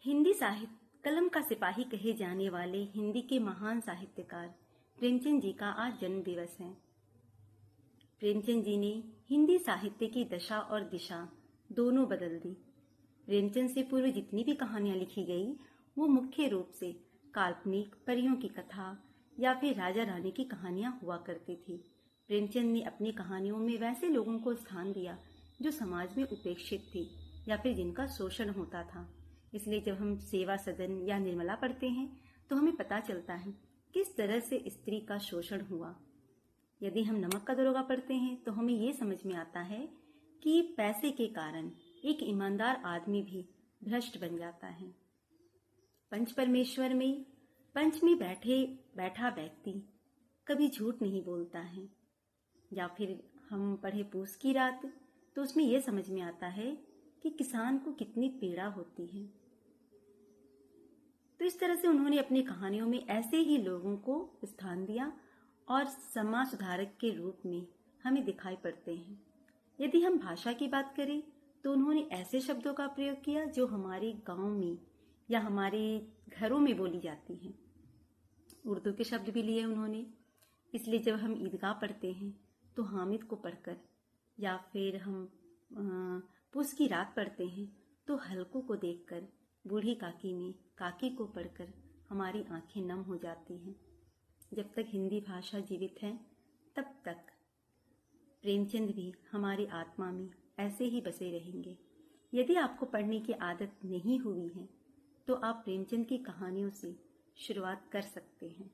हिंदी साहित्य कलम का सिपाही कहे जाने वाले हिंदी के महान साहित्यकार प्रेमचंद जी का आज जन्म दिवस है। प्रेमचंद जी ने हिंदी साहित्य की दशा और दिशा दोनों बदल दी। प्रेमचंद से पूर्व जितनी भी कहानियां लिखी गई वो मुख्य रूप से काल्पनिक परियों की कथा या फिर राजा रानी की कहानियां हुआ करती थी। प्रेमचंद ने अपनी कहानियों में वैसे लोगों को स्थान दिया जो समाज में उपेक्षित थे या फिर जिनका शोषण होता था। इसलिए जब हम सेवा सदन या निर्मला पढ़ते हैं तो हमें पता चलता है किस तरह से स्त्री का शोषण हुआ। यदि हम नमक का दरोगा पढ़ते हैं तो हमें ये समझ में आता है कि पैसे के कारण एक ईमानदार आदमी भी भ्रष्ट बन जाता है। पंच परमेश्वर में पंच में बैठा व्यक्ति कभी झूठ नहीं बोलता है। या फिर हम पढ़े पूस की रात तो उसमें यह समझ में आता है कि किसान को कितनी पीड़ा होती है। तो इस तरह से उन्होंने अपनी कहानियों में ऐसे ही लोगों को स्थान दिया और समाज सुधारक के रूप में हमें दिखाई पड़ते हैं। यदि हम भाषा की बात करें तो उन्होंने ऐसे शब्दों का प्रयोग किया जो हमारे गांव में या हमारे घरों में बोली जाती हैं। उर्दू के शब्द भी लिए उन्होंने। इसलिए जब हम ईदगाह पढ़ते हैं तो हामिद को पढ़कर या फिर हम पूस की रात पढ़ते हैं तो हल्कों को देखकर बूढ़ी काकी में काकी को पढ़कर हमारी आंखें नम हो जाती हैं। जब तक हिंदी भाषा जीवित है तब तक प्रेमचंद भी हमारी आत्मा में ऐसे ही बसे रहेंगे। यदि आपको पढ़ने की आदत नहीं हुई है तो आप प्रेमचंद की कहानियों से शुरुआत कर सकते हैं।